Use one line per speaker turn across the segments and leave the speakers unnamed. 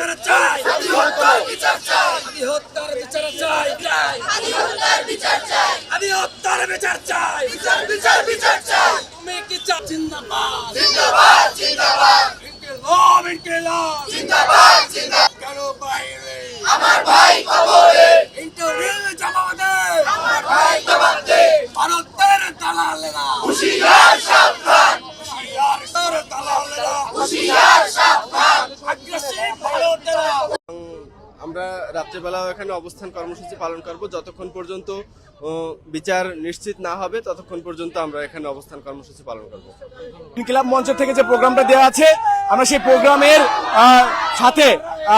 বিচার চাই, আমি হত্যার বিচার চাই, আমি হত্যার বিচার চাই, আমি হত্যার বিচার চাই, আমি হত্যার বিচার চাই, বিচার বিচার বিচার চাই। তুমি কি চাও? জিন্দাবাদ জিন্দাবাদ জিন্দাবাদ, ইনকিলাব ইনকিলাব জিন্দাবাদ জিন্দাবাদ। কেন বাইরে আমার ভাই কবরে, ইন্টারভিউ জবাব দে আমার ভাই জবাব দে। ভারতের দালালেরা হুঁশিয়ার সাবধান, হুঁশিয়ার দালালেরা হুঁশিয়ার সাবধান, আগ্রাসী ভারতেরা।
আমরা রাত্রেবেলাও এখানে অবস্থান কর্মসূচি পালন করব, যতক্ষণ পর্যন্ত বিচার নিশ্চিত না হবে ততক্ষণ পর্যন্ত আমরা এখানে অবস্থান কর্মসূচি পালন করব।
ইনকিলাব মঞ্চ থেকে যে প্রোগ্রামটা দেওয়া আছে, আমরা সেই প্রোগ্রামের সাথে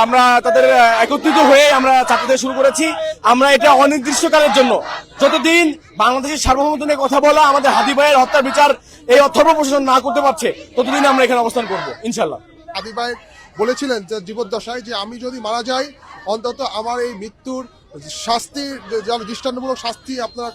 আমরা তাদের একত্রিত হয়ে আমরা ছাত্রদের শুরু করেছি। আমরা এটা অনির্দিষ্টকালের জন্য, যতদিন বাংলাদেশের সার্বভৌমত্ব নিয়ে কথা বলা, আমাদের হাদি ভাইয়ের হত্যার বিচার এই অথর্ব প্রশাসন না করতে পারছে, ততদিন আমরা এখানে অবস্থান করব ইনশাল্লাহ।
হাদি ভাই বলেছিলেন যে জীবদ্দশায় যে আমি যদি মারা যাই অন্তত আমার এই মৃত্যুর শাস্তির দৃষ্টান্তমূলক শাস্তি আপনারা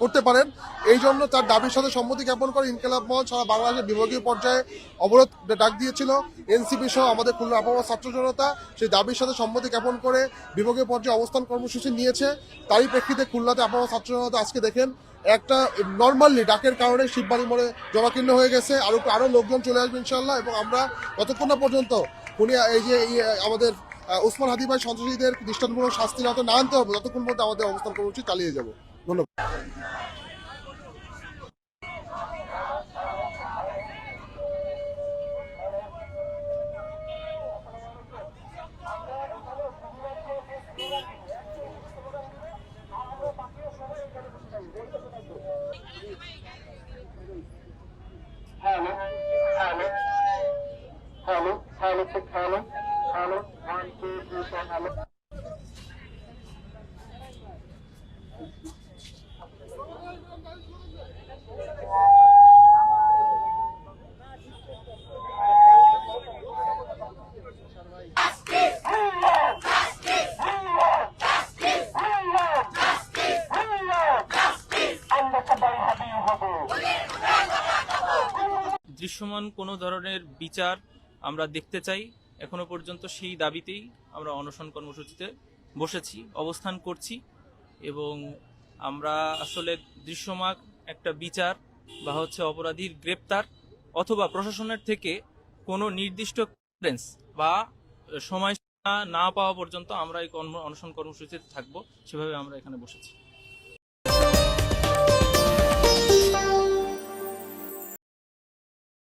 করতে পারেন। এই জন্য তার দাবির সাথে সম্মতি জ্ঞাপন করে ইনকিলাব মঞ্চ সারা বাংলাদেশের বিভাগীয় পর্যায়ে অবরোধ ডাক দিয়েছিল। এনসিপি সহ আমাদের খুলনা আপামর ছাত্র জনতা সেই দাবির সাথে সম্মতি জ্ঞাপন করে বিভাগীয় পর্যায়ে অবস্থান কর্মসূচি নিয়েছে। তারই প্রেক্ষিতে খুলনাতে আপামর ছাত্র জনতা আজকে দেখেন একটা নর্মালি ডাকের কারণে শিববাড়ি মোড়ে জমাকীর্ণ হয়ে গেছে। আরো লোকজন চলে আসবে ইনশাল্লাহ। এবং আমরা যতক্ষণ না পর্যন্ত উনি এই যে আমাদের ওসমান হাদি ভাই সন্ত্রাসীদের দৃষ্টান্তমূলক শাস্তির আওতায় না আনতে হবে, ততক্ষণ পর্যন্ত আমাদের অবস্থান কর্মসূচি চালিয়ে যাব। ধন্যবাদ।
দৃশ্যমান কোনো ধরনের বিচার আমরা দেখতে চাই। এখনো পর্যন্ত সেই দাবিতেই আমরা অনশন কর্মসূচিতে বসেছি, অবস্থান করছি। এবং আমরা আসলে দৃশ্যমান একটা বিচার বা অপরাধীর গ্রেপ্তার অথবা প্রশাসনের থেকে কোনো নির্দিষ্ট ক্লিয়ারেন্স বা সময়সীমা না পাওয়া পর্যন্ত আমরা এই অনশন কর্মসূচিতে থাকবো, সেভাবে আমরা এখানে বসেছি।